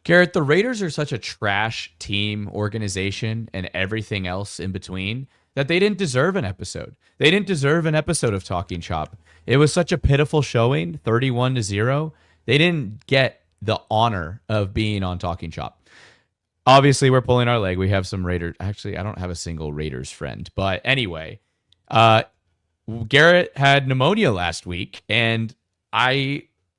Garrett, the Raiders are such a trash team, organization, and everything else in between that they didn't deserve an episode. They didn't deserve an episode of Talking Chop. It was such a pitiful showing, 31-0. They didn't get the honor of being on Talking Chop. Obviously, we're pulling our leg. We have some Raiders. Actually, I don't have a single Raiders friend. But anyway, Garrett had pneumonia last week, and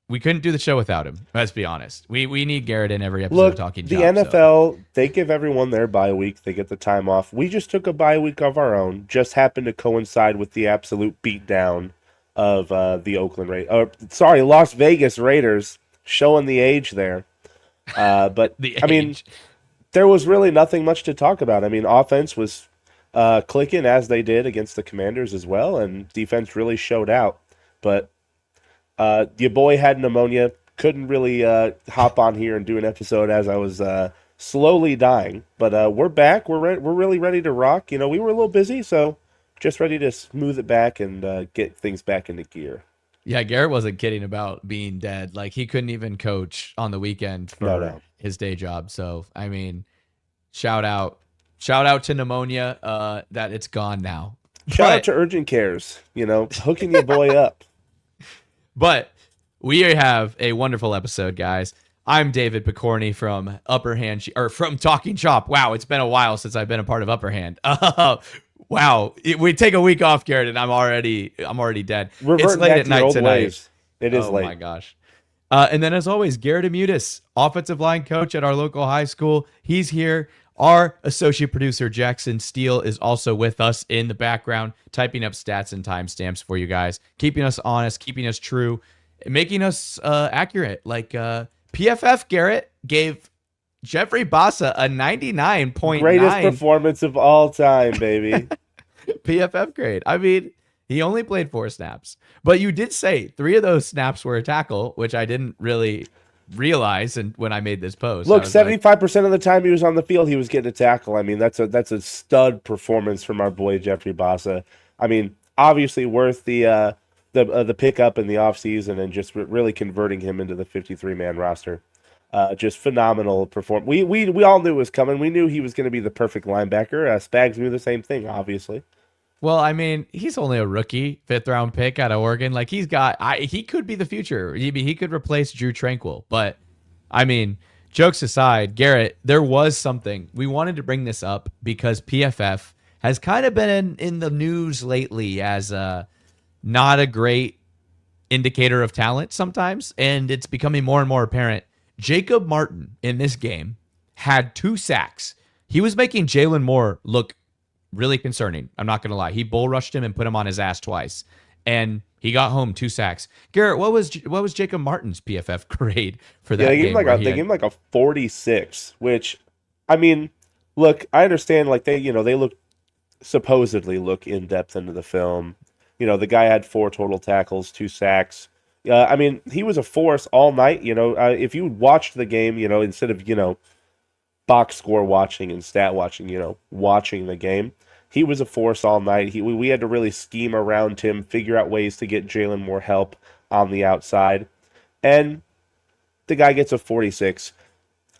we couldn't do the show without him. Let's be honest. We need Garrett in every episode of Talking The Chop. NFL, they give everyone their bye week. They get the time off. We just took a bye week of our own. Just happened to coincide with the absolute beatdown of the Las Vegas Raiders, showing the age there. But I mean, there was really nothing much to talk about. I mean, offense was clicking as they did against the Commanders as well, and defense really showed out. But your boy had pneumonia. Couldn't really hop on here and do an episode as I was slowly dying. But we're back. We're really ready to rock. You know, we were a little busy, so just ready to smooth it back and get things back into gear. Yeah, Garrett wasn't kidding about being dead. Like, he couldn't even coach on the weekend for his day job. So, I mean, shout out to pneumonia that it's gone now. Shout out to urgent cares, hooking your boy up. But we have a wonderful episode, guys. I'm David Pokorny from from Talking Chop. Wow, it's been a while since I've been a part of Upper Hand. Wow, we take a week off, Garrett, and I'm already dead. It's late at night tonight. Ways. It is late. Oh my gosh. And then, as always, Garett Aimutis, offensive line coach at our local high school. He's here. Our associate producer, Jackson Steele, is also with us in the background, typing up stats and timestamps for you guys, keeping us honest, keeping us true, making us accurate. Like PFF, Garrett gave Jeffrey Bassa a 99.9. Greatest performance of all time, baby. PFF grade. I mean, he only played 4 snaps. But you did say 3 of those snaps were a tackle, which I didn't really realize when I made this post. Look, 75% of the time he was on the field, he was getting a tackle. I mean, that's a stud performance from our boy Jeffrey Bassa. I mean, obviously worth the pickup in the offseason and just really converting him into the 53-man roster. Just phenomenal performance. We all knew it was coming. We knew he was going to be the perfect linebacker. Spags knew the same thing, obviously. Well, I mean, he's only a rookie, 5th-round pick out of Oregon. Like, he could be the future. He could replace Drew Tranquill. But, I mean, jokes aside, Garrett, there was something. We wanted to bring this up because PFF has kind of been in the news lately as not a great indicator of talent sometimes, and it's becoming more and more apparent. Jacob Martin in this game had 2 sacks. He was making Jalen Moore look really concerning. I'm not going to lie. He bull rushed him and put him on his ass twice, and he got home 2 sacks. Garrett, what was Jacob Martin's PFF grade for that game? They gave him like a 46, which, I mean, look, I understand, like, they supposedly look in depth into the film. The guy had 4 total tackles, 2 sacks. I mean, he was a force all night. If you watched the game, instead of, box score watching and stat watching, watching the game, he was a force all night. We had to really scheme around him, figure out ways to get Jalen more help on the outside. And the guy gets a 46.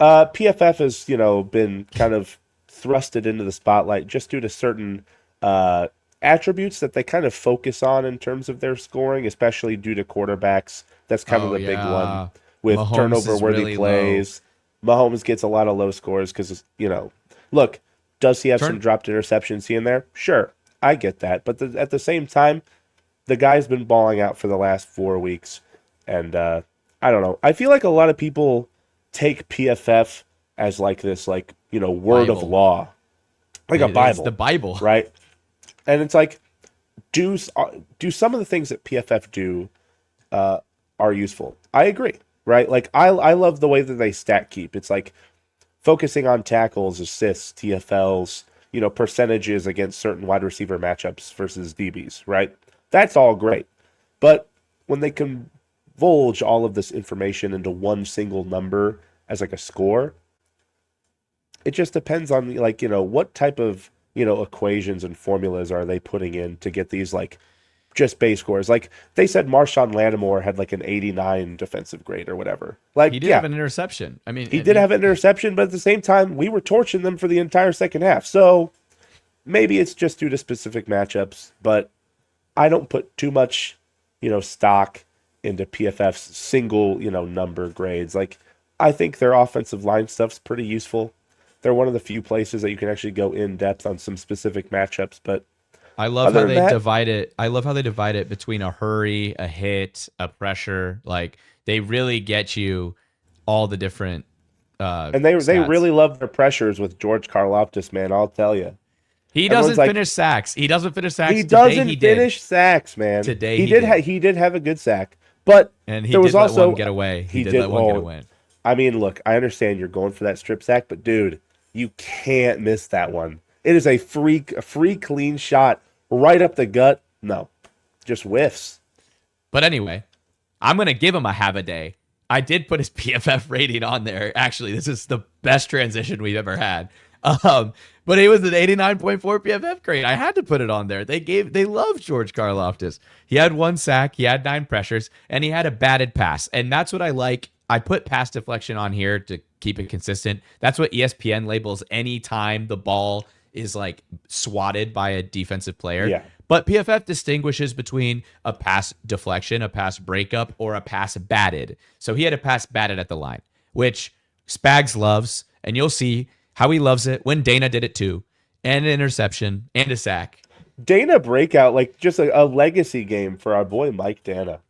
PFF has, been kind of thrusted into the spotlight just due to certain attributes that they kind of focus on in terms of their scoring, especially due to quarterbacks. That's kind of the big one with turnover-worthy really plays. Mahomes gets a lot of low scores because, look, does he have some dropped interceptions here and there? Sure, I get that. But at the same time, the guy's been balling out for the last 4 weeks. And I don't know. I feel like a lot of people take PFF as like this, like, word Bible. Of law. Like a Bible. It's the Bible. Right? And it's like, do some of the things that PFF do are useful? I agree, right? Like, I love the way that they stat keep. It's like focusing on tackles, assists, TFLs, percentages against certain wide receiver matchups versus DBs, right? That's all great. But when they convolge all of this information into one single number as like a score, it just depends on, like, what type of equations and formulas are they putting in to get these, like, just base scores. Like they said Marshawn Lattimore had like an 89 defensive grade or whatever. Like He did have an interception. I mean, he did have an interception, but at the same time, we were torching them for the entire second half. So maybe it's just due to specific matchups, but I don't put too much, stock into PFF's single, number grades. Like I think their offensive line stuff's pretty useful. They're one of the few places that you can actually go in depth on some specific matchups, but I love how they divide it. I love how they divide it between a hurry, a hit, a pressure. Like they really get you all the different and they really love their pressures with George Karlaftis, man, I'll tell you. He doesn't finish sacks. He doesn't finish sacks. He doesn't finish sacks, man. Today he did have a good sack, but there was also let one get away. He did let one get away. I mean, look, I understand you're going for that strip sack, but dude, you can't miss that one. It is a free clean shot right up the gut. No, just whiffs. But anyway, I'm going to give him a have a day. I did put his PFF rating on there. Actually, this is the best transition we've ever had. But it was an 89.4 PFF grade. I had to put it on there. They loved George Karlaftis. He had 1 sack, he had 9 pressures, and he had a batted pass. And that's what I like. I put pass deflection on here to keep it consistent. That's what ESPN labels any time the ball is like swatted by a defensive player. Yeah. But PFF distinguishes between a pass deflection, a pass breakup, or a pass batted. So he had a pass batted at the line, which Spags loves, and you'll see how he loves it when Dana did it too, and an interception and a sack. Dana breakout, like just a legacy game for our boy Mike Dana.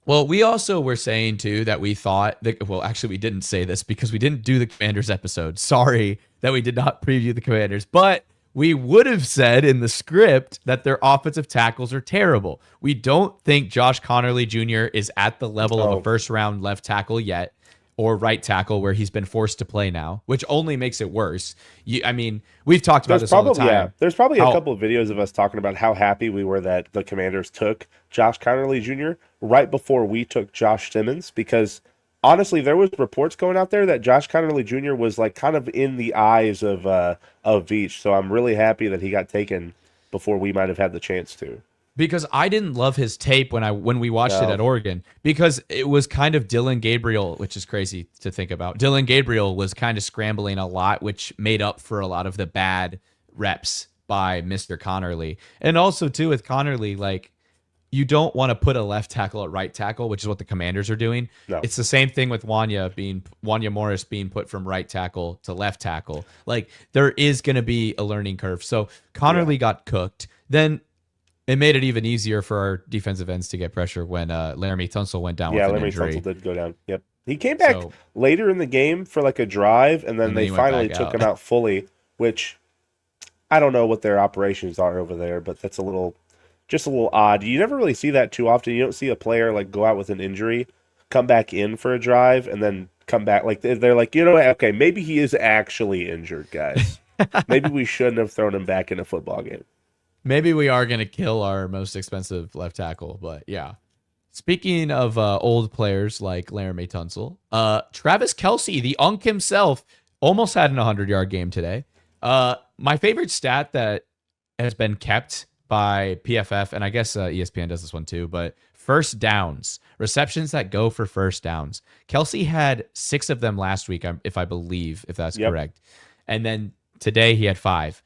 Well, we also were saying too that we thought that, well, actually we didn't say this because we didn't do the Commanders episode. Sorry that we did not preview the Commanders, but we would have said in the script that their offensive tackles are terrible. We don't think Josh Connerly Jr. is at the level of a first round left tackle yet, or right tackle where he's been forced to play now, which only makes it worse. I mean, we've talked about this all the time. Yeah, there's probably a couple of videos of us talking about how happy we were that the Commanders took Josh Connerly Jr. right before we took Josh Simmons, because honestly, there was reports going out there that Josh Connerly Jr. was like kind of in the eyes of Veach. So I'm really happy that he got taken before we might have had the chance to. Because I didn't love his tape when we watched it at Oregon, because it was kind of Dylan Gabriel, which is crazy to think about. Dylan Gabriel was kind of scrambling a lot, which made up for a lot of the bad reps by Mr. Connerly. And also too with Connerly, like, you don't want to put a left tackle at right tackle, which is what the Commanders are doing. No. It's the same thing with Wanya Morris being put from right tackle to left tackle. Like, there is going to be a learning curve. So Connerly got cooked. Then it made it even easier for our defensive ends to get pressure when Laramie Tunsil went down with an injury. Yeah, Laramie Tunsil did go down. Yep. He came back later in the game for like a drive, and then they finally took him out fully, which I don't know what their operations are over there, but that's just a little odd. You never really see that too often. You don't see a player like go out with an injury, come back in for a drive, and then come back. Like they're like, okay, maybe he is actually injured, guys. Maybe we shouldn't have thrown him back in a football game. Maybe we are going to kill our most expensive left tackle, but yeah. Speaking of old players like Laramie Tunsil, Travis Kelce, the Unk himself, almost had an 100-yard game today. My favorite stat that has been kept by PFF, and I guess ESPN does this one too, but first downs, receptions that go for first downs. Kelce had 6 of them last week, if that's correct. And then today he had 5.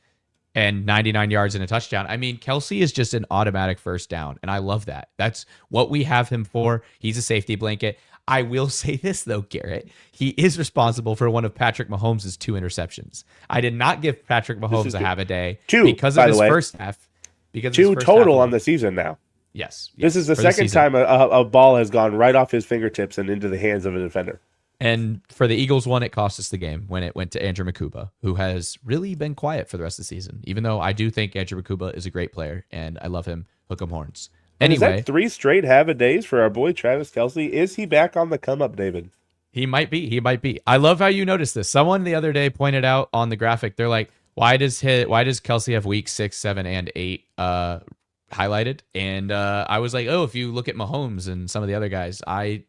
And 99 yards and a touchdown. I mean, Kelce is just an automatic first down, and I love that. That's what we have him for. He's a safety blanket. I will say this, though, Garrett. He is responsible for one of Patrick Mahomes' 2 interceptions. I did not give Patrick Mahomes a have a day 2 because of his first half. Because 2 total on the season now. Yes. This is the second time a ball has gone right off his fingertips and into the hands of a defender. And for the Eagles one, it cost us the game when it went to Andrew Makuba, who has really been quiet for the rest of the season, even though I do think Andrew Makuba is a great player, and I love him. Hook 'em horns. Anyway. Is that 3 straight have-a-days for our boy Travis Kelce? Is he back on the come-up, David? He might be. I love how you noticed this. Someone the other day pointed out on the graphic, they're like, why does Kelce have week 6, 7, and 8 highlighted? And I was like, if you look at Mahomes and some of the other guys, I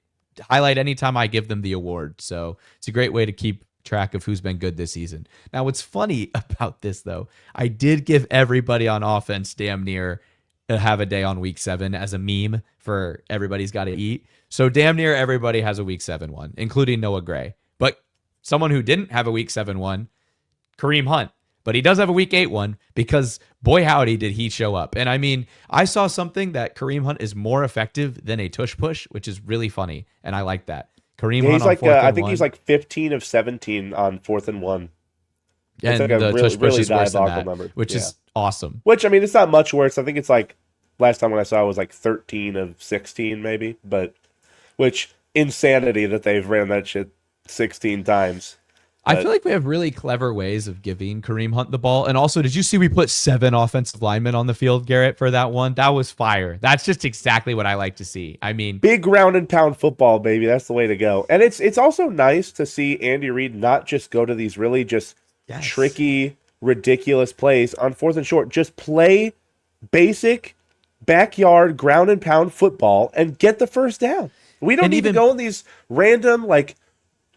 highlight anytime I give them the award. So it's a great way to keep track of who's been good this season. Now, what's funny about this, though, I did give everybody on offense damn near have a day on week 7 as a meme for everybody's got to eat. So damn near everybody has a week 7 one, including Noah Gray. But someone who didn't have a week 7 one, Kareem Hunt. But he does have a week 8 one because boy howdy did he show up. And I mean, I saw something that Kareem Hunt is more effective than a tush push, which is really funny. And I like that. Kareem Hunt he's on like, 4th and I think 1. he's like 15 of 17 on 4th and 1. And like a the tush push is worse than that, number. which is awesome. Which, I mean, it's not much worse. I think it's like, last time when I saw it was like 13 of 16 maybe. But, which, insanity that they've ran that shit 16 times. I feel like we have really clever ways of giving Kareem Hunt the ball. And also, did you see we put 7 offensive linemen on the field, Garrett, for that one? That was fire. That's just exactly what I like to see. I mean, big ground and pound football, baby. That's the way to go. And it's also nice to see Andy Reid not just go to these really just tricky, ridiculous plays on 4th and short. Just play basic backyard ground and pound football and get the first down. We don't need to go in these random, like,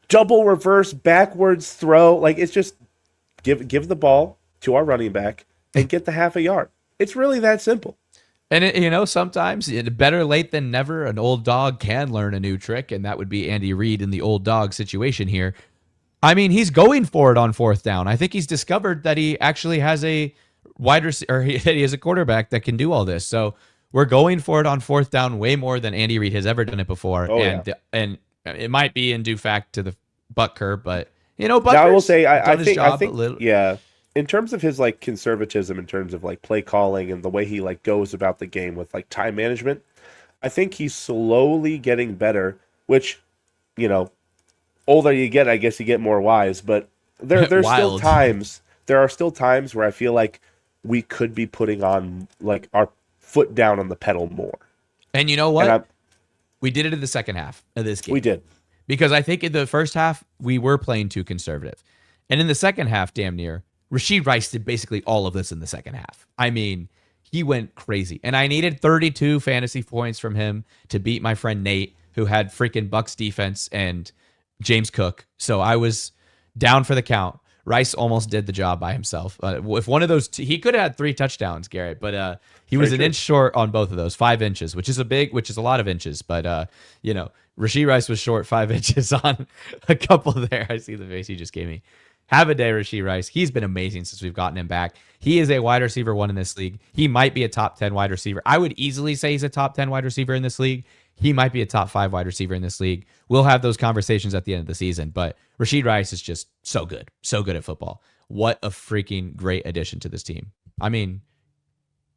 double reverse backwards throw. Like, it's just give the ball to our running back and get the half a yard. It's really that simple. And sometimes better late than never, an old dog can learn a new trick, and that would be Andy Reid in the old dog situation here. I mean, he's going for it on 4th down. I think he's discovered that he actually has a wide receiver, or that he has a quarterback that can do all this. So we're going for it on 4th down way more than Andy Reid has ever done it before. And it might be in due fact to the Butker, but Butker's now I will say I think in terms of his like conservatism, in terms of like play calling and the way he like goes about the game with like time management, I think he's slowly getting better. Which, older you get, I guess you get more wise. But there's still times. There are still times where I feel like we could be putting on like our foot down on the pedal more. And you know what? We did it in the second half of this game. We did. Because I think in the first half, we were playing too conservative. And in the second half, damn near, Rashee Rice did basically all of this in the second half. I mean, he went crazy. And I needed 32 fantasy points from him to beat my friend Nate, who had freaking Bucks defense and James Cook. So I was down for the count. Rice almost did the job by himself. If one of those, he could have had 3 touchdowns, Garrett, but he was an inch short on both of those, 5 inches, which is a lot of inches. But Rashee Rice was short 5 inches on a couple there. I see the face he just gave me. Have a day, Rashee Rice. He's been amazing since we've gotten him back. He is a wide receiver 1 in this league. He might be a top 10 wide receiver. I would easily say he's a top 10 wide receiver in this league. He might be a top 5 wide receiver in this league. We'll have those conversations at the end of the season. But Rashee Rice is just so good at football. What a freaking great addition to this team. I mean,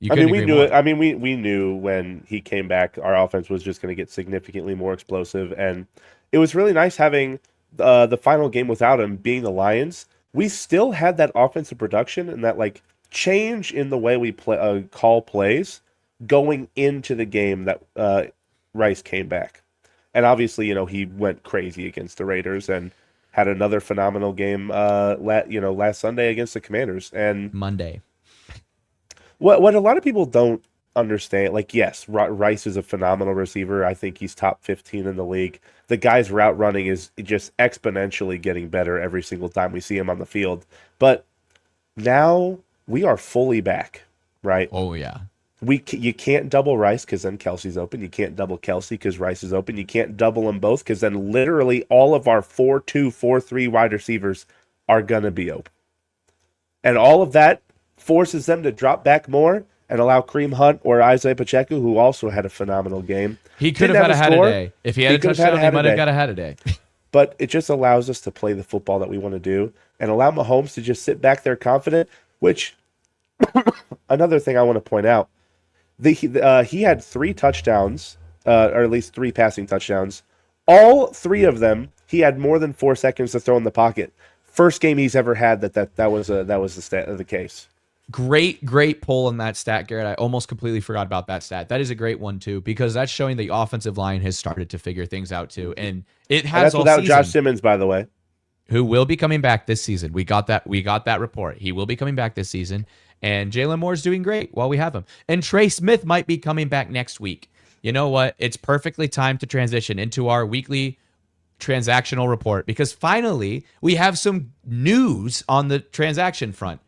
we knew it. I mean, we knew when he came back, our offense was just going to get significantly more explosive, and it was really nice having the final game without him being the Lions. We still had that offensive production and that like change in the way we play, call plays going into the game that Rice came back, and obviously he went crazy against the Raiders and had another phenomenal game last Sunday against the Commanders and Monday. What a lot of people don't understand, like, yes, Rice is a phenomenal receiver. I think he's top 15 in the league. The guy's route running is just exponentially getting better every single time we see him on the field. But now we are fully back, right? Oh, yeah. You can't double Rice because then Kelce's open. You can't double Kelce because Rice is open. You can't double them both because then literally all of our 4-2, 4-3 wide receivers are going to be open. And all of that forces them to drop back more and allow Kareem Hunt or Isaiah Pacheco, who also had a phenomenal game. He could have had a day. If he had a touchdown, he might have got a had a day. But it just allows us to play the football that we want to do and allow Mahomes to just sit back there confident, which another thing I want to point out, he had 3 touchdowns, or at least 3 passing touchdowns. All 3 of them, he had more than 4 seconds to throw in the pocket. First game he's ever had that was the case. Great pull in that stat, Garrett. I almost completely forgot about that stat. That is a great one too, because that's showing the offensive line has started to figure things out too, and it has. And that's without Josh Simmons, by the way, who will be coming back this season. We got that report. He will be coming back this season, and Jalen Moore's doing great while we have him. And Trey Smith might be coming back next week. You know what? It's perfectly timed to transition into our weekly transactional report because finally we have some news on the transaction front.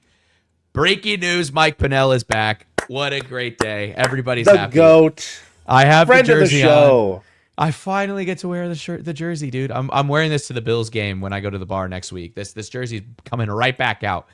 Breaking news, Mike Pennel is back. What a great day. Everybody's The happy. GOAT. I have Friend the of the jersey on. show. I finally get to wear the jersey, dude. I'm wearing this to the Bills game when I go to the bar next week. This jersey's coming right back out.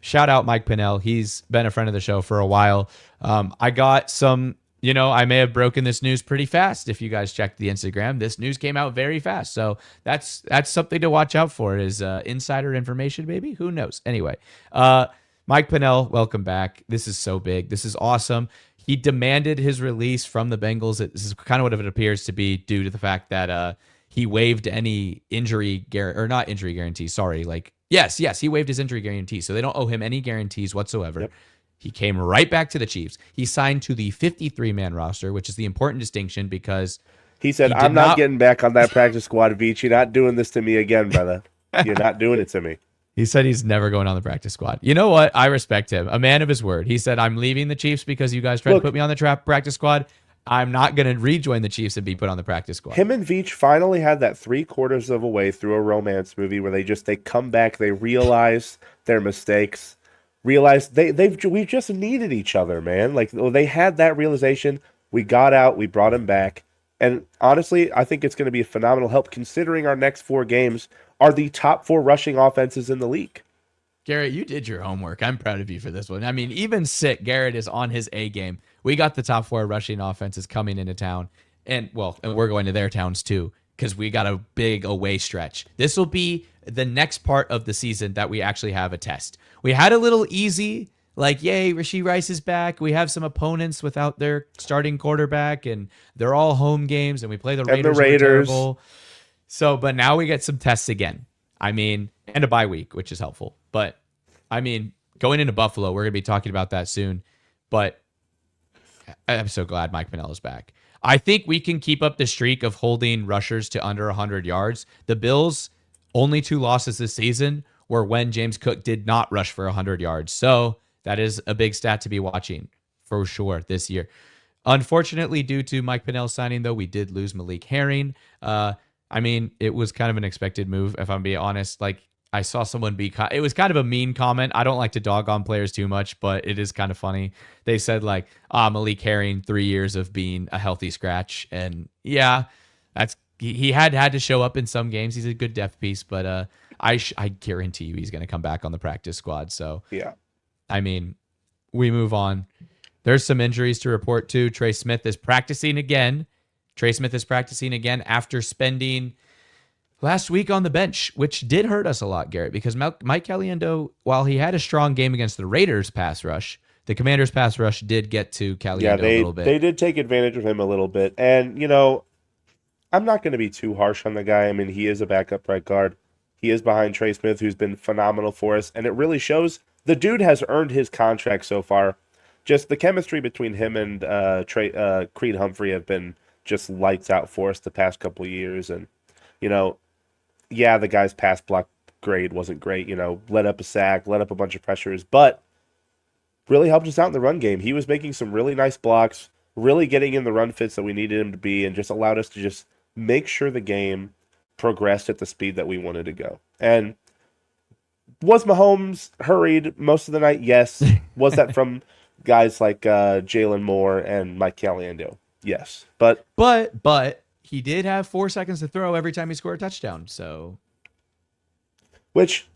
Shout out Mike Pennel. He's been a friend of the show for a while. I got some, I may have broken this news pretty fast. If you guys checked the Instagram, this news came out very fast. So that's something to watch out for is insider information, maybe. Who knows? Anyway, Mike Pennel, welcome back. This is so big. This is awesome. He demanded his release from the Bengals. This is kind of what it appears to be due to the fact that he waived any not injury guarantee. Sorry. Yes, he waived his injury guarantee. So they don't owe him any guarantees whatsoever. Yep. He came right back to the Chiefs. He signed to the 53-man roster, which is the important distinction because he said, I'm not getting back on that practice squad, Veach. You're not doing this to me again, brother. You're not doing it to me. He said he's never going on the practice squad. You know what? I respect him. A man of his word. He said, I'm leaving the Chiefs because you guys tried to put me on the practice squad. I'm not going to rejoin the Chiefs and be put on the practice squad. Him and Veach finally had that 3/4 of a way through a romance movie where they come back, they realize their mistakes, realize we just needed each other, man. They had that realization. We got out, we brought him back. And honestly, I think it's going to be a phenomenal help considering our next 4 games are the top 4 rushing offenses in the league. Garrett, you did your homework. I'm proud of you for this one. I mean, even sick, Garrett is on his A game. We got the top 4 rushing offenses coming into town. And we're going to their towns too because we got a big away stretch. This will be the next part of the season that we actually have a test. We had a little easy, yay, Rashee Rice is back. We have some opponents without their starting quarterback, and they're all home games, and we play the Raiders. So, but now we get some tests again. I mean, and a bye week, which is helpful. But, I mean, going into Buffalo, we're going to be talking about that soon. But I'm so glad Mike Pennel is back. I think we can keep up the streak of holding rushers to under 100 yards. The Bills' only 2 losses this season were when James Cook did not rush for 100 yards. So that is a big stat to be watching for sure this year. Unfortunately, due to Mike Pennell signing, though, we did lose Malik Herring. I mean, it was kind of an expected move, if I'm being honest. I saw someone it was kind of a mean comment. I don't like to dog on players too much, but it is kind of funny. They said Malik Herring, 3 years of being a healthy scratch. And yeah, he had to show up in some games. He's a good depth piece, but I guarantee you he's going to come back on the practice squad. So yeah, I mean, we move on. There's some injuries to report too. Trey Smith is practicing again. After spending last week on the bench, which did hurt us a lot, Garrett, because Mike Caliendo, while he had a strong game against the Raiders pass rush, the Commanders pass rush did get to Caliendo a little bit. They did take advantage of him a little bit. And, I'm not going to be too harsh on the guy. I mean, he is a backup right guard. He is behind Trey Smith, who's been phenomenal for us. And it really shows the dude has earned his contract so far. Just the chemistry between him and Creed Humphrey have been just lights out for us the past couple of years. And, the guy's pass block grade wasn't great, let up a sack, let up a bunch of pressures, but really helped us out in the run game. He was making some really nice blocks, really getting in the run fits that we needed him to be, and just allowed us to just make sure the game progressed at the speed that we wanted to go. And was Mahomes hurried most of the night? Yes. Was that from guys like Jalen Moore and Mike Caliendo? Yes. But he did have 4 seconds to throw every time he scored a touchdown. So, which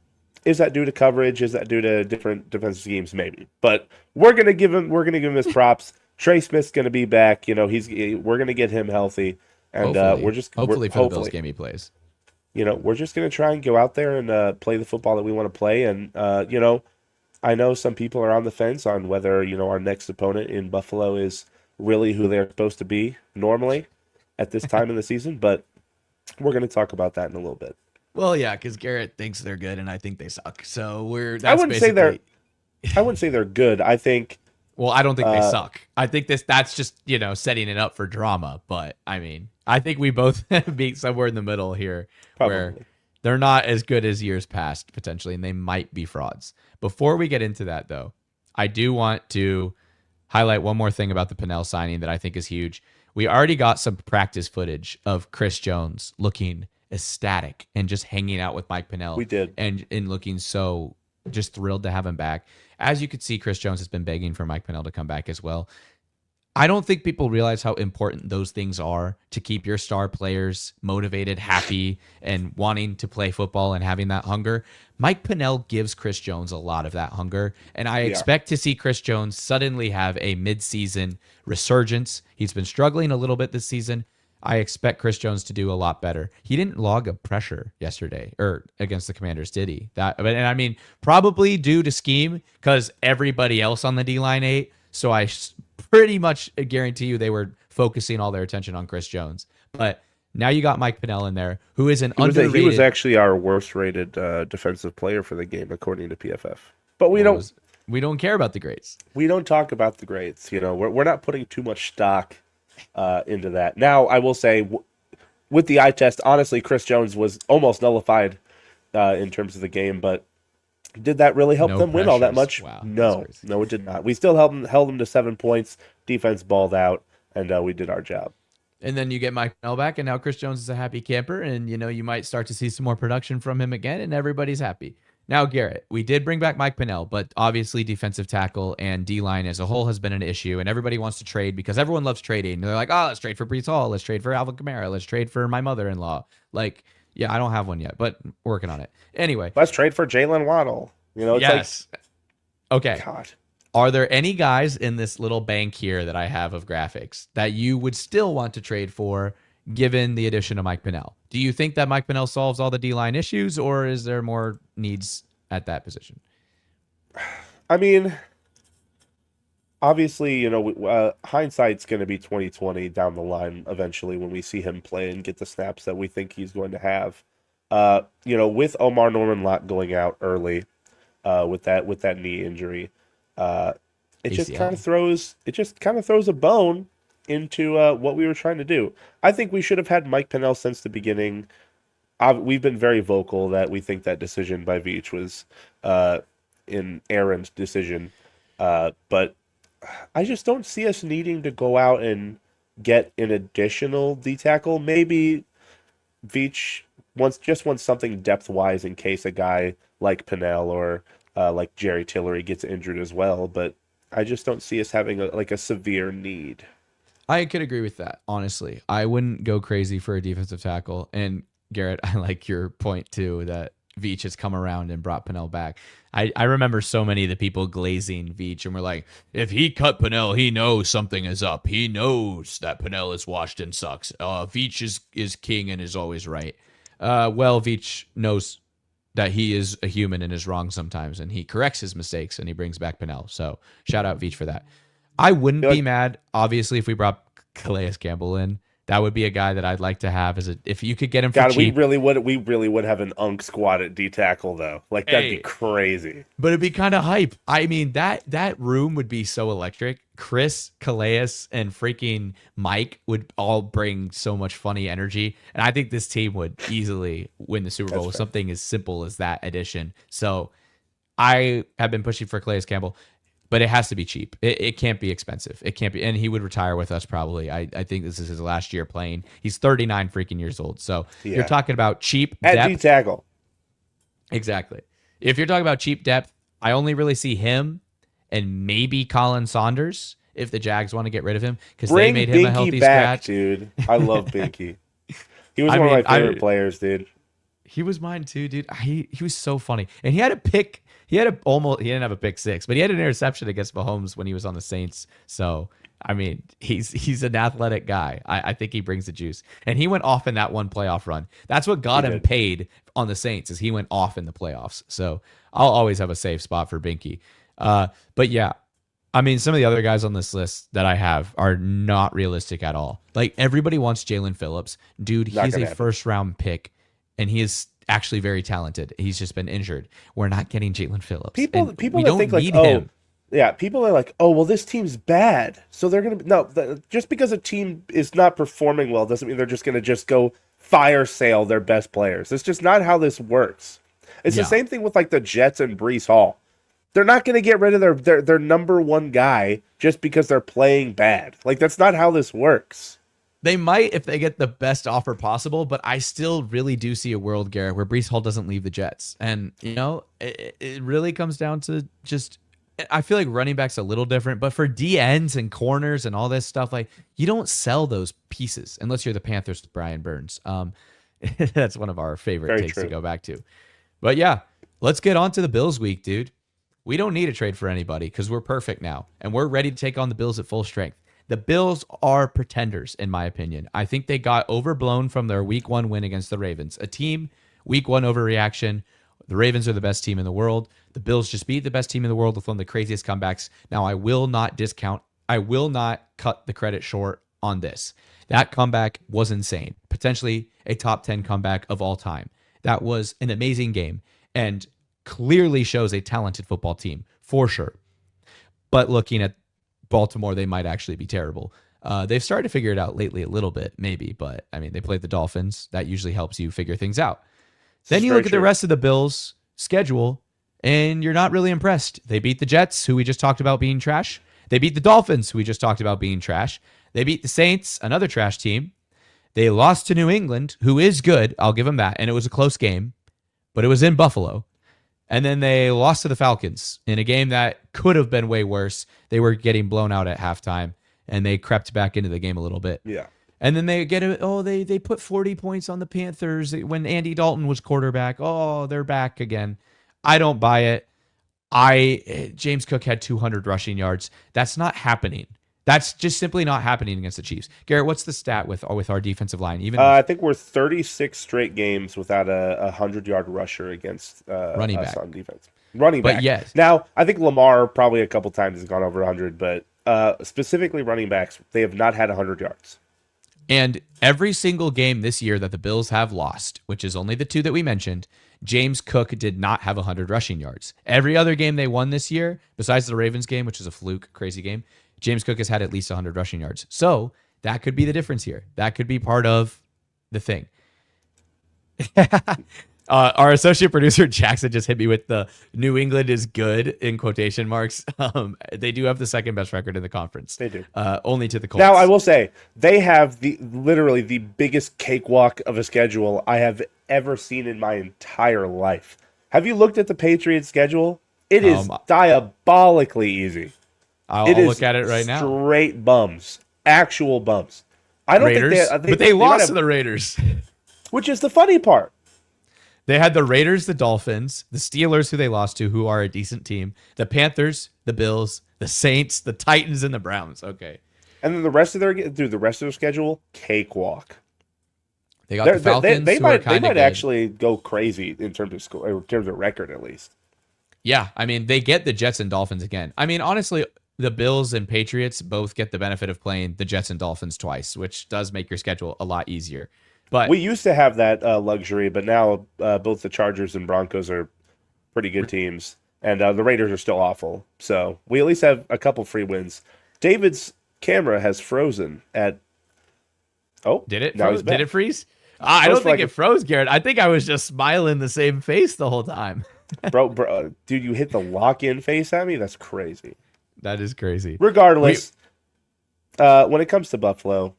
is that due to coverage? Is that due to different defensive schemes? Maybe. But we're gonna give him his props. Trey Smith's gonna be back. We're gonna get him healthy, and hopefully for the Bills game he plays. We're just gonna try and go out there and play the football that we want to play. And I know some people are on the fence on whether our next opponent in Buffalo is really who they're supposed to be normally at this time in the season, but we're going to talk about that in a little bit. Well, yeah, because Garrett thinks they're good, and I think they suck. So I wouldn't say they're good. I think. Well, I don't think they suck. I think that's just setting it up for drama. But I mean, I think we both be somewhere in the middle here, where they're not as good as years past potentially, and they might be frauds. Before we get into that, though, I do want to highlight one more thing about the Pennell signing that I think is huge. We already got some practice footage of Chris Jones looking ecstatic and just hanging out with Mike Pennell. We did. And looking so just thrilled to have him back. As you could see, Chris Jones has been begging for Mike Pennel to come back as well. I don't think people realize how important those things are to keep your star players motivated, happy, and wanting to play football and having that hunger. Mike Pennel gives Chris Jones a lot of that hunger, and I expect to see Chris Jones suddenly have a midseason resurgence. He's been struggling a little bit this season. I expect Chris Jones to do a lot better. He didn't log a pressure yesterday or against the Commanders, did he? And I mean, probably due to scheme because everybody else on the D-line ate. So I pretty much guarantee you they were focusing all their attention on Chris Jones. But now you got Mike Pennel in there, who is an underrated. He was actually our worst rated defensive player for the game, according to PFF. But we don't care about the grades. We don't talk about the grades. We're not putting too much stock into that. Now, I will say, with the eye test, honestly, Chris Jones was almost nullified in terms of the game, but did that really help them win all that much? Wow, no, it did not. We still held them to 7 points. Defense balled out, and we did our job. And then you get Mike Pennel back, and now Chris Jones is a happy camper, and you might start to see some more production from him again, and everybody's happy. Now, Garrett, we did bring back Mike Pennel, but obviously defensive tackle and D-line as a whole has been an issue, and everybody wants to trade because everyone loves trading. They're like, oh, let's trade for Breece Hall. Let's trade for Alvin Kamara. Let's trade for my mother-in-law. Yeah, I don't have one yet, but working on it. Anyway. Let's trade for Jalen Waddle. Yes. Okay. God. Are there any guys in this little bank here that I have of graphics that you would still want to trade for given the addition of Mike Pennel? Do you think that Mike Pennel solves all the D-line issues, or is there more needs at that position? I mean, obviously, hindsight's going to be 2020 down the line eventually when we see him play and get the snaps that we think he's going to have. With Omar Norman-Lott going out early with that knee injury, it just kind of throws a bone into what we were trying to do. I think we should have had Mike Pennel since the beginning. We've been very vocal that we think that decision by Veach was an errant decision, but I just don't see us needing to go out and get an additional D tackle. Maybe Veach wants something depth-wise in case a guy like Pennel or like Jerry Tillery gets injured as well, but I just don't see us having a severe need. I could agree with that, honestly. I wouldn't go crazy for a defensive tackle. And Garrett, I like your point too, that Veach has come around and brought Pennel back. I remember so many of the people glazing Veach and were like, if he cut Pennel, he knows something is up. He knows that Pennel is washed and sucks. Veach is king and is always right. Well, Veach knows that he is a human and is wrong sometimes, and he corrects his mistakes and he brings back Pennel. So shout out Veach for that. I wouldn't be mad, obviously, if we brought Calais Campbell in. That would be a guy that I'd like to have if you could get him for cheap. We really would have an unk squad at D tackle though. That'd be crazy. But it'd be kind of hype. I mean, that room would be so electric. Chris, Calais, and freaking Mike would all bring so much funny energy. And I think this team would easily win the Super Bowl with something as simple as that addition. So I have been pushing for Calais Campbell. But it has to be cheap. It can't be expensive. It can't be. And he would retire with us probably. I think this is his last year playing. He's 39 freaking years old. So you're talking about cheap at depth. D tackle. Exactly. If you're talking about cheap depth, I only really see him and maybe Colin Saunders if the Jags want to get rid of him because they made him a healthy scratch. Dude. I love Binky. He was one of my favorite players, dude. He was mine too, dude. He was so funny. And he had a pick. He didn't have a pick six, but he had an interception against Mahomes when he was on the Saints. So, I mean, he's an athletic guy. I think he brings the juice. And he went off in that one playoff run. That's what got him paid on the Saints is he went off in the playoffs. So, I'll always have a safe spot for Binky. But yeah, I mean, some of the other guys on this list that I have are not realistic at all. Everybody wants Jalen Phillips. Dude, he's a first-round pick, and he is actually very talented. He's just been injured. We're not getting Jalen Phillips. People that think him. Yeah, people are like, oh, well, this team's bad, so they're gonna just because a team is not performing well doesn't mean they're just gonna go fire sale their best players. That's just not how this works. It's the same thing with the Jets and Breece Hall. They're not gonna get rid of their number one guy just because they're playing bad. That's not how this works. They might if they get the best offer possible, but I still really do see a world, Garrett, where Breece Hall doesn't leave the Jets. And, it really comes down to just, I feel like running back's a little different, but for DNs and corners and all this stuff, like, you don't sell those pieces unless you're the Panthers with Brian Burns. That's one of our favorite Very takes true. to go back to. But yeah, let's get on to the Bills week, dude. We don't need a trade for anybody because we're perfect now, and we're ready to take on the Bills at full strength. The Bills are pretenders, in my opinion. I think they got overblown from their week 1 win against the Ravens. A team, week 1 overreaction. The Ravens are the best team in the world. The Bills just beat the best team in the world with one of the craziest comebacks. Now, I will not cut the credit short on this. That comeback was insane. Potentially a top 10 comeback of all time. That was an amazing game and clearly shows a talented football team, for sure. But looking at Baltimore, they might actually be terrible. They've started to figure it out lately a little bit, maybe, but I mean, they played the Dolphins. That usually helps you figure things out. Then you look at the rest of the Bills' schedule, and you're not really impressed. They beat the Jets, who we just talked about being trash. They beat the Dolphins, who we just talked about being trash. They beat the Saints, another trash team. They lost to New England, who is good. I'll give them that. And it was a close game, but it was in Buffalo. And then they lost to the Falcons in a game that could have been way worse. They were getting blown out at halftime, and they crept back into the game a little bit. Yeah. And then they they put 40 points on the Panthers when Andy Dalton was quarterback. Oh, they're back again. I don't buy it. James Cook had 200 rushing yards. That's not happening. That's just simply not happening against the Chiefs. Garrett, what's the stat with our defensive line? I think we're 36 straight games without a 100-yard rusher against running back on defense. Running back. But yes. Now, I think Lamar probably a couple times has gone over 100, but specifically running backs, they have not had 100 yards. And every single game this year that the Bills have lost, which is only the 2 that we mentioned, James Cook did not have 100 rushing yards. Every other game they won this year, besides the Ravens game, which is a fluke, crazy game, James Cook has had at least 100 rushing yards. So that could be the difference here. That could be part of the thing. Our associate producer Jackson just hit me with the New England is good in quotation marks. They do have the second best record in the conference. They do. Only to the Colts. Now, I will say, they have literally the biggest cakewalk of a schedule I have ever seen in my entire life. Have you looked at the Patriots schedule? It is diabolically easy. I'll look at it right now. Straight bums. Actual bums. I don't Raiders, think but they lost to the Raiders. Which is the funny part. They had the Raiders, the Dolphins, the Steelers, who they lost to, who are a decent team, the Panthers, the Bills, the Saints, the Titans, and the Browns. Okay. And then the rest of their schedule, cakewalk. They got the Falcons. They might actually go crazy in terms of score, in terms of record, at least. Yeah, I mean, they get the Jets and Dolphins again. I mean, honestly, the Bills and Patriots both get the benefit of playing the Jets and Dolphins twice, which does make your schedule a lot easier. But we used to have that luxury, but now both the Chargers and Broncos are pretty good teams, and the Raiders are still awful. So we at least have a couple free wins. David's camera has frozen at. Oh, did it? Now he's back. Did it freeze? I don't think it froze, Garrett. I think I was just smiling the same face the whole time. bro, dude, you hit the lock-in face at me? That's crazy. That is crazy. Regardless, when it comes to Buffalo,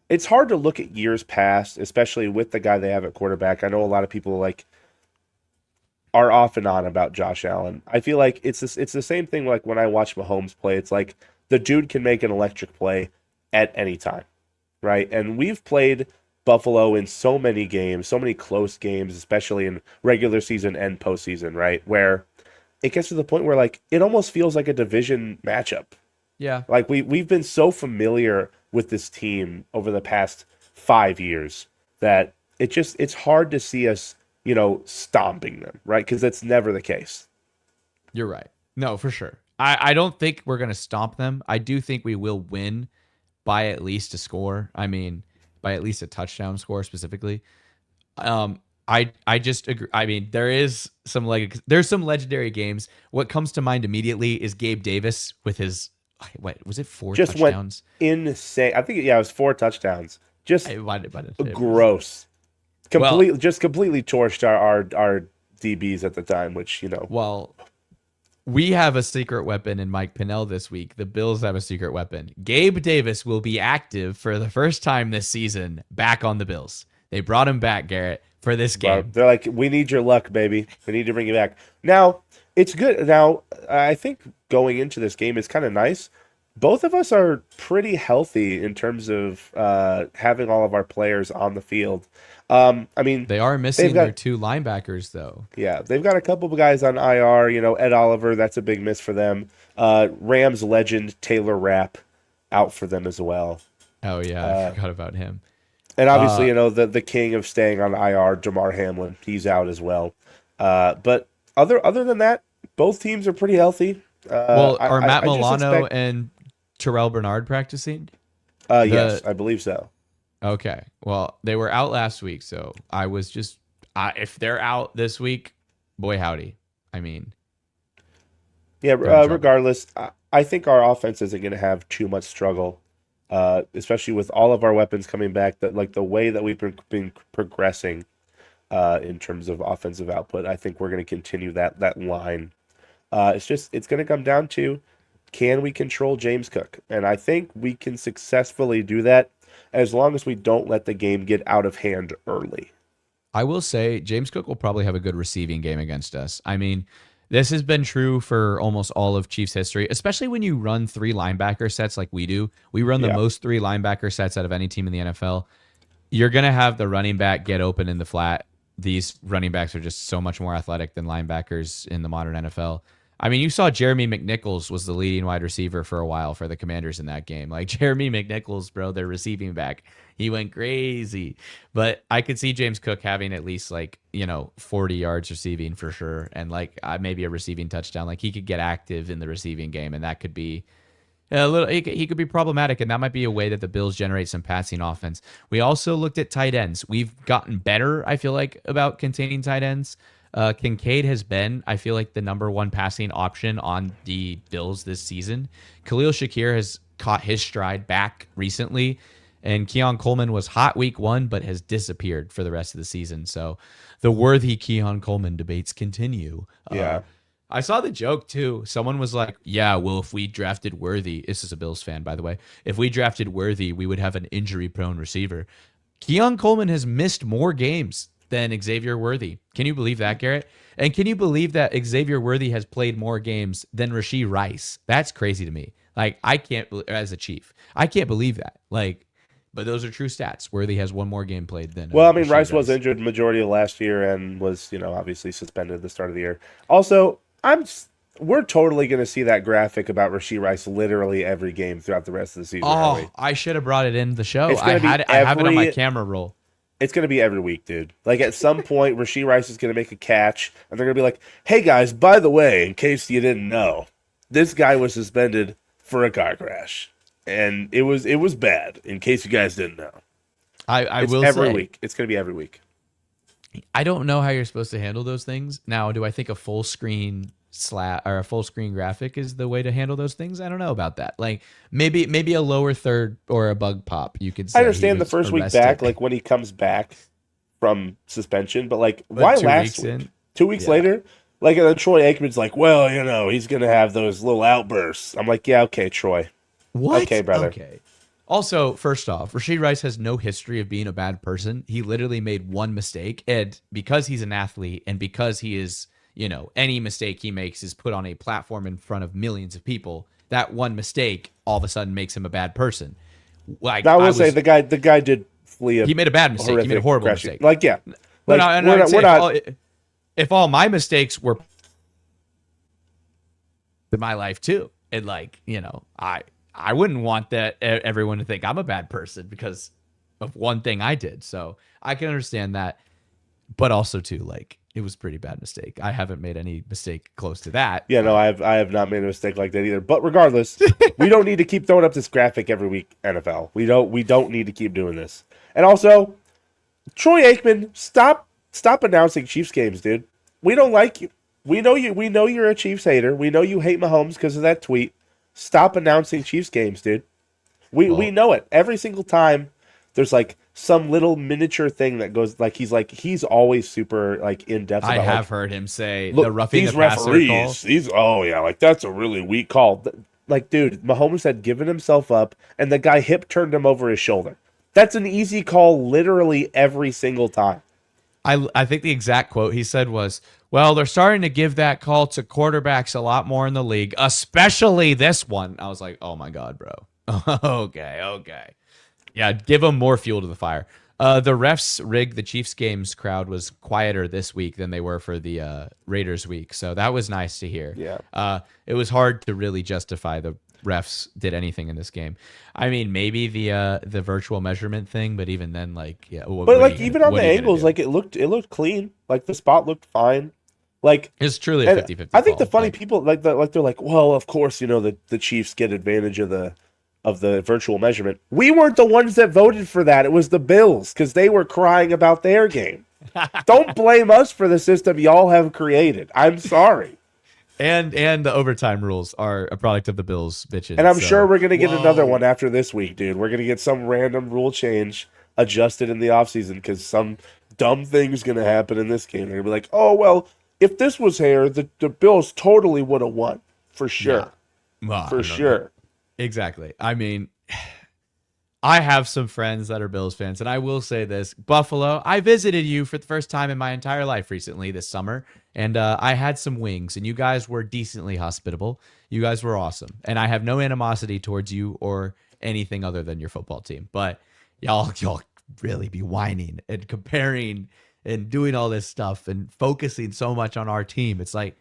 it's hard to look at years past, especially with the guy they have at quarterback. I know a lot of people are off and on about Josh Allen. I feel like it's the same thing like when I watch Mahomes play. It's like the dude can make an electric play at any time, right? And we've played Buffalo in so many games, so many close games, especially in regular season and postseason, right? Where it gets to the point where it almost feels like a division matchup. Yeah. We've been so familiar with this team over the past 5 years that it's hard to see us, stomping them, right? Because that's never the case. You're right. No, for sure. I don't think we're going to stomp them. I do think we will win by at least a score. I mean, by at least a touchdown score specifically. I just agree. I mean, there's some legendary games. What comes to mind immediately is Gabe Davis with his, what was it, 4 just touchdowns? Went insane. I think it was 4 touchdowns. Just gross. Completely torched our DBs at the time, which Well, We have a secret weapon in Mike Pennel this week. The Bills have a secret weapon. Gabe Davis will be active for the first time this season back on the Bills. They brought him back, Garrett, for this game. They're like, we need your luck, baby. We need to bring you back. Now, it's good. Now, I think going into this game is kind of nice. Both of us are pretty healthy in terms of having all of our players on the field. I mean, they are missing their two linebackers, though. Yeah, they've got a couple of guys on IR. Ed Oliver, that's a big miss for them. Rams legend Taylor Rapp out for them as well. Oh, yeah, I forgot about him. And obviously, the king of staying on IR, Jamar Hamlin, he's out as well. But other than that, both teams are pretty healthy. Are Matt Milano and Terrell Bernard practicing? Yes, I believe so. Okay. Well, they were out last week, so I was just if they're out this week, boy howdy. I mean, yeah. Regardless, I think our offense isn't going to have too much struggle, especially with all of our weapons coming back. That like the way that we've been progressing in terms of offensive output. I think we're going to continue that line. It's going to come down to, can we control James Cook? And I think we can successfully do that as long as we don't let the game get out of hand early. I will say James Cook will probably have a good receiving game against us. I mean, this has been true for almost all of Chiefs history, especially when you run 3 linebacker sets like we do. We run the most 3 linebacker sets out of any team in the NFL. You're going to have the running back get open in the flat. These running backs are just so much more athletic than linebackers in the modern NFL. I mean, you saw Jeremy McNichols was the leading wide receiver for a while for the Commanders in that game. Like Jeremy McNichols, bro, their receiving back, he went crazy. But I could see James Cook having at least 40 yards receiving for sure, and maybe a receiving touchdown. Like he could get active in the receiving game, and that could be a little. He could be problematic, and that might be a way that the Bills generate some passing offense. We also looked at tight ends. We've gotten better, I feel like, about containing tight ends. Kincaid has been, I feel like, the number 1 passing option on the Bills this season. Khalil Shakir has caught his stride back recently, and Keon Coleman was hot week 1, but has disappeared for the rest of the season. So the worthy Keon Coleman debates continue. Yeah. I saw the joke too. Someone was like, yeah, well, if we drafted Worthy, this is a Bills fan, by the way. If we drafted Worthy, we would have an injury-prone receiver. Keon Coleman has missed more games than Xavier Worthy. Can you believe that, Garrett? And can you believe that Xavier Worthy has played more games than Rashee Rice? That's crazy to me. I can't, as a Chief, I can't believe that. But those are true stats. Worthy has 1 more game played than. Well, I mean, Rice was injured the majority of last year and was, obviously suspended at the start of the year. Also, we're totally going to see that graphic about Rashee Rice literally every game throughout the rest of the season. Oh, I should have brought it in the show. I have it on my camera roll. It's going to be every week, dude. At some point, Rashee Rice is going to make a catch, and they're going to be like, hey, guys, by the way, in case you didn't know, this guy was suspended for a car crash. And it was bad, in case you guys didn't know. I will say. Every week. It's going to be every week. I don't know how you're supposed to handle those things. Now, do I think a full screen or a full screen graphic is the way to handle those things? I don't know about that. Maybe a lower third or a bug pop. You could say. I understand the first week back, when he comes back from suspension, but why last week? 2 weeks later? And then Troy Aikman's like, well, he's going to have those little outbursts. I'm like, yeah, okay, Troy. What? Okay, brother. Okay. Also, first off, Rashee Rice has no history of being a bad person. He literally made 1 mistake, and because he's an athlete and because he is, any mistake he makes is put on a platform in front of millions of people, that 1 mistake all of a sudden makes him a bad person. I will say the guy did flee. He made a bad mistake. He made a horrible mistake. Yeah. We're not. If all my mistakes were in my life too, and I wouldn't want that everyone to think I'm a bad person because of one thing I did. So I can understand that, but also too, it was a pretty bad mistake. I haven't made any mistake close to that. Yeah, no, I have not made a mistake like that either. But regardless, we don't need to keep throwing up this graphic every week, NFL. We don't need to keep doing this. And also, Troy Aikman, stop announcing Chiefs games, dude. We don't like you. We know you're a Chiefs hater. We know you hate Mahomes because of that tweet. Stop announcing Chiefs games, dude. We know it. Every single time there's some little miniature thing that goes he's always super like in depth I about have like, heard him say the look, roughing the these passer call. referees, these oh yeah, like that's a really weak call. Like, dude, Mahomes had given himself up, and the guy hip turned him over his shoulder. That's an easy call, literally every single time. I think the exact quote he said was, "Well, they're starting to give that call to quarterbacks a lot more in the league, especially this one." I was like, "Oh my god, bro." Okay. Yeah, give them more fuel to the fire. The refs rigged the Chiefs games. Crowd was quieter this week than they were for the Raiders week, so that was nice to hear. Yeah. It was hard to really justify the refs did anything in this game. I mean, maybe the virtual measurement thing, but even then, like, yeah. But like even on the angles, like it looked clean. Like the spot looked fine. Like it's truly a 50-50 I think the call. funny people they're like, well, of course, the Chiefs get advantage of the virtual measurement. We weren't the ones that voted for that. It was the Bills because they were crying about their game. Don't blame us for the system y'all have created. I'm sorry. And the overtime rules are a product of the Bills bitching. And I'm sure we're going to get another one after this week, dude. We're going to get some random rule change adjusted in the offseason because some dumb thing's going to happen in this game. They're going to be like, oh, well, if this was here, the Bills totally would have won. For sure. Yeah. Well, for sure. Exactly. I mean, I have some friends that are Bills fans, and I will say this. Buffalo, I visited you for the first time in my entire life recently this summer, and I had some wings, and you guys were decently hospitable. You guys were awesome, and I have no animosity towards you or anything other than your football team. But y'all really be whining and comparing and doing all this stuff and focusing so much on our team. It's like,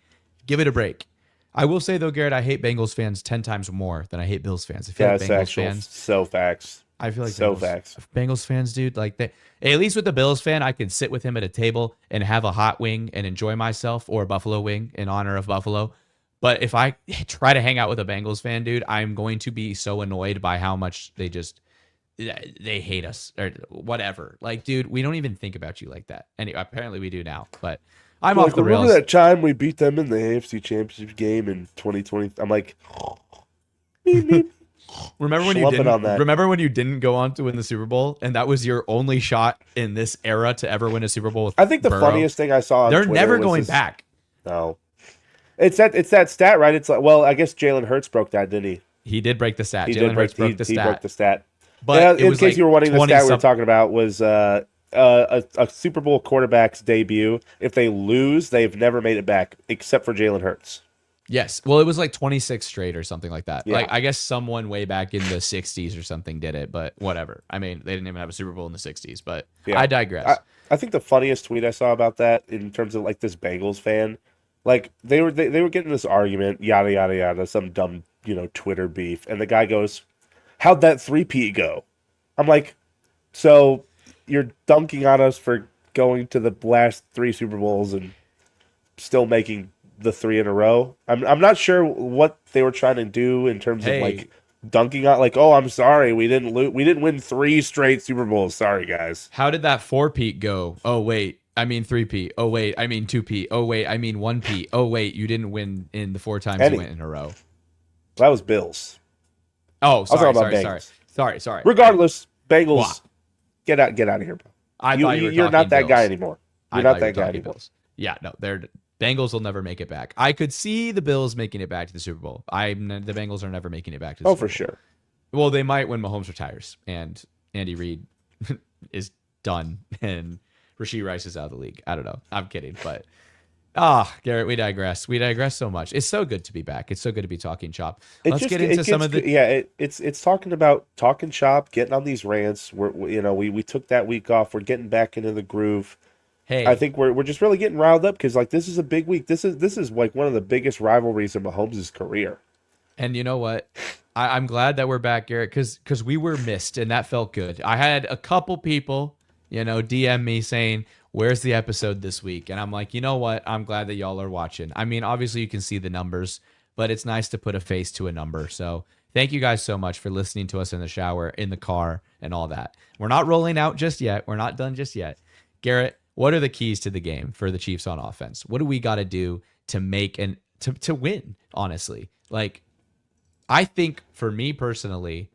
give it a break. I will say, though, Garrett, I hate Bengals fans 10 times more than I hate Bills fans. I feel like Bengals fans... So facts. I feel like so facts. Bengals fans, dude, like at least with the Bills fan, I can sit with him at a table and have a hot wing and enjoy myself, or a Buffalo wing in honor of Buffalo. But if I try to hang out with a Bengals fan, dude, I'm going to be so annoyed by how much they hate us or whatever. Like, dude, we don't even think about you like that. Anyway, apparently we do now, but I'm off the rails. Remember that time we beat them in the AFC Championship game in 2020? I'm like, beep, beep. Remember when you didn't go on to win the Super Bowl, and that was your only shot in this era to ever win a Super Bowl with I think the Burrow? Funniest thing I saw on they're Twitter never was going back. No. It's that stat, right? It's like, well, I guess Jalen Hurts broke that, didn't he? He did break the stat. Jalen Hurts broke the stat. But in case you were wondering, the stat we were talking about was a Super Bowl quarterback's debut. If they lose, they've never made it back, except for Jalen Hurts. Yes. Well, it was like 26 straight or something like that. Yeah. Like, I guess someone way back in the 60s or something did it, but whatever. I mean, they didn't even have a Super Bowl in the 60s, but yeah. I digress. I think the funniest tweet I saw about that in terms of like this Bengals fan, like they were getting this argument, yada, yada, yada, some dumb, Twitter beef. And the guy goes, how'd that 3-peat go? I'm like, so you're dunking on us for going to the last 3 Super Bowls and still making the 3 in a row. I'm not sure what they were trying to do in terms of like dunking on, like, oh, I'm sorry, we didn't win 3 straight Super Bowls. Sorry, guys. How did that 4-peat go? Oh wait, I mean 3-peat. Oh wait, I mean 2-peat. Oh wait, I mean 1-peat. Oh wait, you didn't win in the 4 times you went in a row. That was Bills. Oh, sorry. Regardless, Bengals, get out of here, bro. You're not that guy anymore. You're not that guy anymore. Yeah, no, Bengals will never make it back. I could see the Bills making it back to the Super Bowl. The Bengals are never making it back to the Super Bowl. For sure. Well, they might when Mahomes retires and Andy Reid is done and Rashee Rice is out of the league. I don't know. I'm kidding, but Garrett, we digress. We digress so much. It's so good to be back. It's so good to be talking chop. Let's get into some of the it's talking about talking chop, getting on these rants. We took that week off. We're getting back into the groove. Hey, I think we're just really getting riled up because like this is a big week. This is like one of the biggest rivalries in Mahomes' career. And you know what? I'm glad that we're back, Garrett, because we were missed and that felt good. I had a couple people, DM me saying, where's the episode this week? And I'm like, you know what? I'm glad that y'all are watching. I mean, obviously you can see the numbers, but it's nice to put a face to a number. So thank you guys so much for listening to us in the shower, in the car, and all that. We're not rolling out just yet. We're not done just yet. Garrett, what are the keys to the game for the Chiefs on offense? What do we got to do to make to win, honestly? Like, I think for me personally,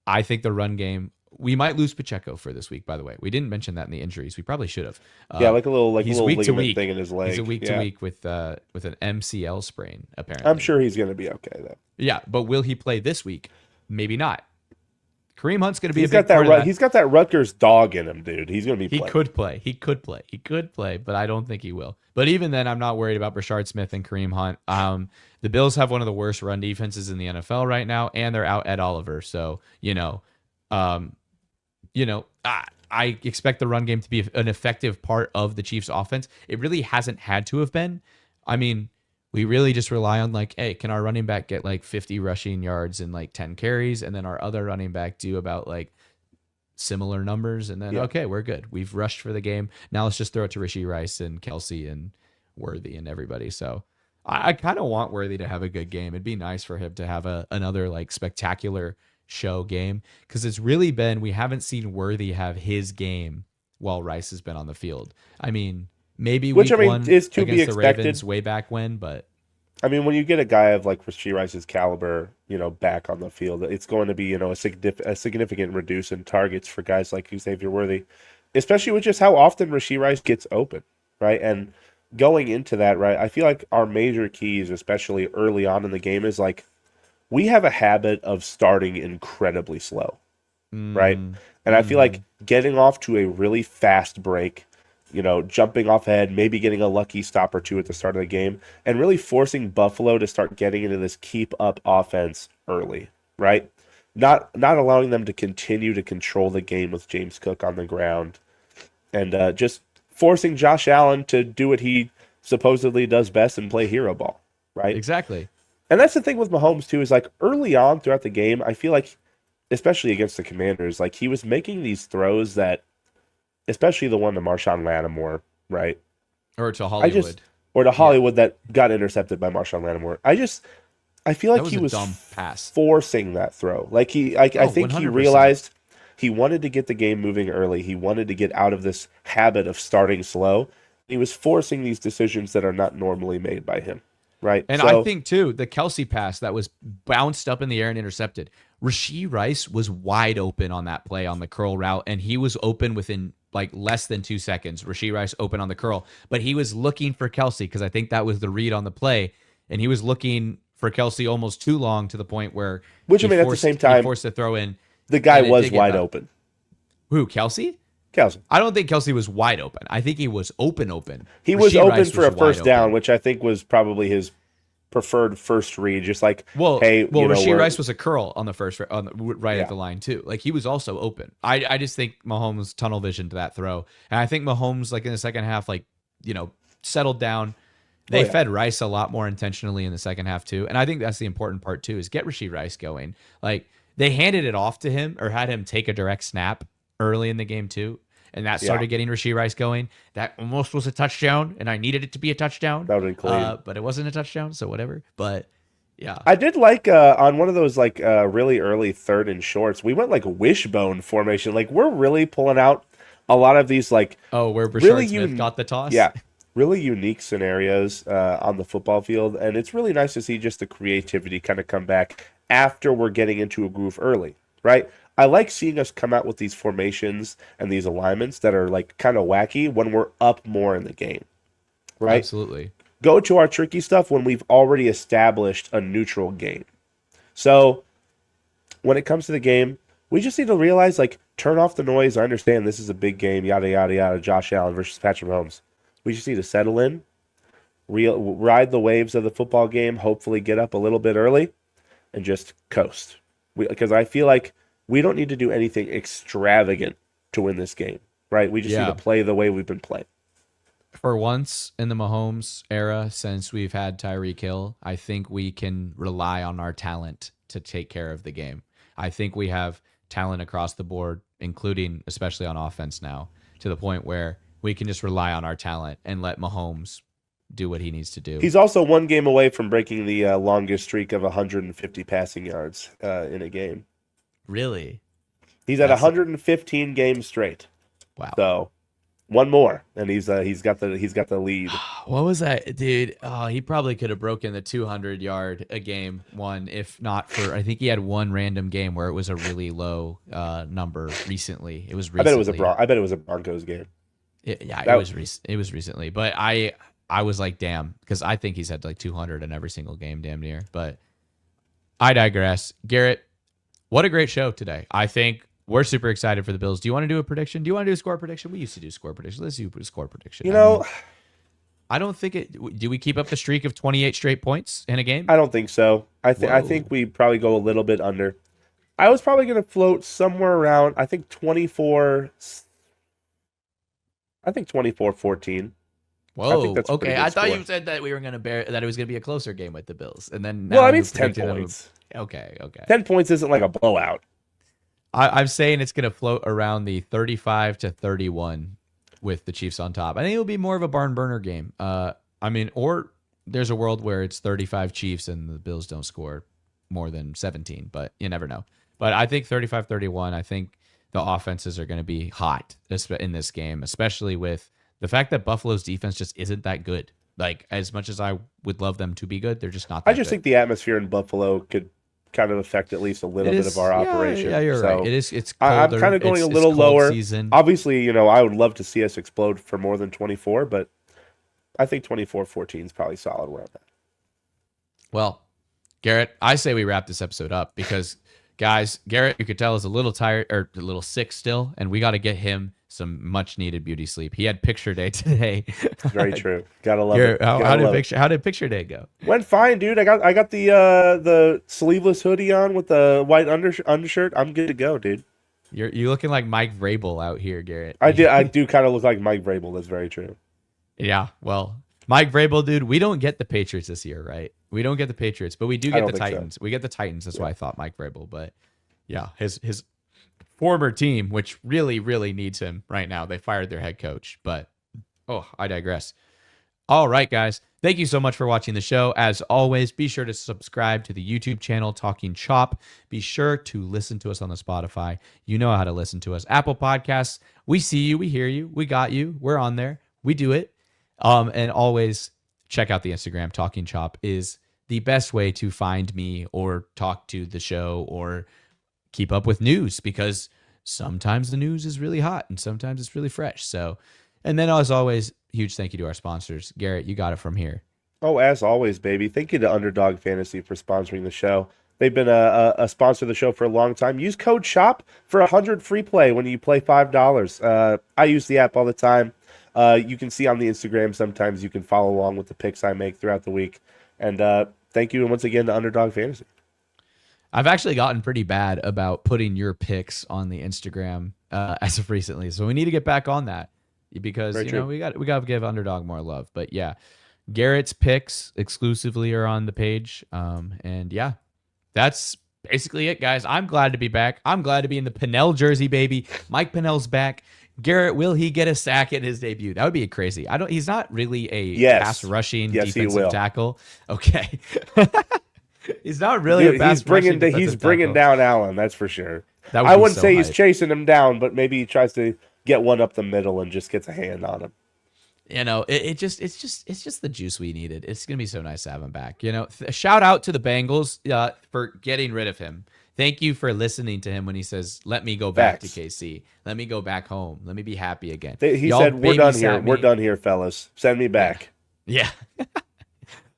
I think the run game We might lose Pacheco for this week, by the way. We didn't mention that in the injuries. We probably should have. Yeah, like a little he's week to ligament week. thing in his leg. He's a week yeah. to week with an MCL sprain, apparently. I'm sure he's going to be okay, though. Yeah, but will he play this week? Maybe not. Kareem Hunt's going to be He's a big got part of that. He's got that Rutgers dog in him, dude. He's going to be playing. He could play, but I don't think he will. But even then, I'm not worried about Rashard Smith and Kareem Hunt. The Bills have one of the worst run defenses in the NFL right now, and they're out Ed Oliver. So, I expect the run game to be an effective part of the Chiefs offense. It really hasn't had to have been. I mean, we really just rely on like, hey, can our running back get like 50 rushing yards and like 10 carries? And then our other running back do about like similar numbers. And then, okay, we're good. We've rushed for the game. Now let's just throw it to Rashee Rice and Kelce and Worthy and everybody. So I kind of want Worthy to have a good game. It'd be nice for him to have another like spectacular show game, because it's really been, we haven't seen Worthy have his game while Rice has been on the field. I mean, maybe week one is to be against the expected. Ravens way back when, but I mean, when you get a guy of like Rashee Rice's caliber, back on the field, it's going to be, a significant reduce in targets for guys like Xavier Worthy, especially with just how often Rashee Rice gets open, right? And going into that, right, I feel like our major keys, especially early on in the game, is like we have a habit of starting incredibly slow, right? And I feel like getting off to a really fast break, jumping off ahead, maybe getting a lucky stop or two at the start of the game, and really forcing Buffalo to start getting into this keep up offense early, right? Not allowing them to continue to control the game with James Cook on the ground, and just forcing Josh Allen to do what he supposedly does best and play hero ball, right? Exactly. And that's the thing with Mahomes too, is like early on throughout the game, I feel like, especially against the Commanders, like he was making these throws that, especially the one to Marshawn Lattimore, right? Or to Hollywood. Or to Hollywood that got intercepted by Marshawn Lattimore. I feel like he was dumb pass. Forcing that throw. Like I think 100%. He realized he wanted to get the game moving early. He wanted to get out of this habit of starting slow. He was forcing these decisions that are not normally made by him, right? And I think too, the Kelce pass that was bounced up in the air and intercepted, Rashee Rice was wide open on that play on the curl route, and he was open within like less than 2 seconds. Rashee Rice open on the curl, but he was looking for Kelce, because I think that was the read on the play, and he was looking for Kelce almost too long, to the point where at the same time, he forced the throw in. The guy was wide open. Who, Kelce? Kelce. I don't think Kelce was wide open. I think he was open. He was open for a first down, which I think was probably his preferred first read. Just like, Rashee Rice was a curl on the first, right at the line too. Like he was also open. I just think Mahomes tunnel vision to that throw, and I think Mahomes, like in the second half, settled down. They fed Rice a lot more intentionally in the second half too, and I think that's the important part too, is get Rashee Rice going. Like they handed it off to him, or had him take a direct snap early in the game too, and that started getting Rashee Rice going. That almost was a touchdown, and I needed it to be a touchdown. That would include, but it wasn't a touchdown, so whatever. But yeah, I did like on one of those really early 3rd and shorts, we went like wishbone formation. Like we're really pulling out a lot of these where Rashard really Smith got the toss. Yeah, really unique scenarios on the football field, and it's really nice to see just the creativity kind of come back after we're getting into a groove early, right? I like seeing us come out with these formations and these alignments that are like kind of wacky when we're up more in the game, right? Absolutely. Go to our tricky stuff when we've already established a neutral game. So when it comes to the game, we just need to realize, turn off the noise. I understand this is a big game, yada, yada, yada, Josh Allen versus Patrick Mahomes. We just need to settle in, ride the waves of the football game, hopefully get up a little bit early, and just coast. Because I feel like we don't need to do anything extravagant to win this game, right? We just need to play the way we've been playing. For once in the Mahomes era, since we've had Tyreek Hill, I think we can rely on our talent to take care of the game. I think we have talent across the board, including especially on offense now, to the point where we can just rely on our talent and let Mahomes do what he needs to do. He's also one game away from breaking the longest streak of 150 passing yards in a game. Really? He's at 115 games straight. Wow. So, one more, and he's got the lead. What was that, dude? Oh, he probably could have broken the 200-yard a game one, if not for, I think he had one random game where it was a really low number recently. It was recently. I bet it was a Broncos game. It was recently, but I was like, damn, because I think he's had like 200 in every single game, damn near. But I digress. Garrett, what a great show today. I think we're super excited for the Bills. Do you want to do a prediction? Do you want to do a score prediction? We used to do score prediction. Let's do a score prediction. I don't think it. Do we keep up the streak of 28 straight points in a game? I don't think so. I think we probably go a little bit under. I was probably going to float somewhere around, I think 24. I think 24-14. Whoa. Okay. I thought you said that we were going to that it was going to be a closer game with the Bills. And then well, I mean, it's 10 points. Okay. 10 points isn't like a blowout. I'm saying it's going to float around the 35-31 with the Chiefs on top. I think it'll be more of a barn burner game. Or there's a world where it's 35 Chiefs and the Bills don't score more than 17, but you never know. But I think 35-31, I think the offenses are going to be hot in this game, especially with the fact that Buffalo's defense just isn't that good. Like, as much as I would love them to be good, they're just not that good. Think the atmosphere in Buffalo could kind of affect at least a little bit of our operation. Yeah, you're right. It's colder. I'm kind of going a little lower. Season. Obviously, I would love to see us explode for more than 24, but I think 24-14 is probably solid around that. Well, Garrett, I say we wrap this episode up because, guys, Garrett, you could tell, is a little tired or a little sick still, and we got to get him some much needed beauty sleep. He had picture day today. Very true. Gotta love it. How did picture day go? Went fine, dude. I got the sleeveless hoodie on with the white undershirt. I'm good to go, dude. You're looking like Mike Vrabel out here, Garrett. I do kind of look like Mike Vrabel. That's very true. Yeah, well, Mike Vrabel, dude, we don't get the Patriots this year, right? We don't get the Patriots, but we do get the Titans. So. We get the Titans. That's why I thought Mike Vrabel. But yeah, his former team, which really, really needs him right now. They fired their head coach, but I digress. All right, guys. Thank you so much for watching the show. As always, be sure to subscribe to the YouTube channel, Talkin Chop. Be sure to listen to us on the Spotify. You know how to listen to us. Apple Podcasts, we see you, we hear you, we got you. We're on there. We do it. And always check out the Instagram. Talkin Chop is the best way to find me or talk to the show or keep up with news, because sometimes the news is really hot and sometimes it's really fresh. So, and then as always, huge thank you to our sponsors. Garrett, you got it from here. Oh, as always, baby. Thank you to Underdog Fantasy for sponsoring the show. They've been a sponsor of the show for a long time. Use code SHOP for 100 free play when you play $5. I use the app all the time. You can see on the Instagram, sometimes you can follow along with the picks I make throughout the week. And thank you once again to Underdog Fantasy. I've actually gotten pretty bad about putting your picks on the Instagram as of recently, so we need to get back on that because we got to give Underdog more love. But yeah, Garrett's picks exclusively are on the page, and yeah, that's basically it, guys. I'm glad to be back. I'm glad to be in the Pennel jersey, baby. Mike Pennel's back. Garrett, will he get a sack at his debut? That would be crazy. He's not really a pass rushing defensive tackle. Okay. He's not really a pass rushing defensive He's bringing tackle. down Allen, that's for sure. I wouldn't say he's chasing him down, but maybe he tries to get one up the middle and just gets a hand on him. It's just the juice we needed. It's gonna be so nice to have him back. Shout out to the Bengals for getting rid of him. Thank you for listening to him when he says, "Let me go back to KC. Let me go back home. Let me be happy again." He said, "We're done here. We're done here, fellas. Send me back." Yeah.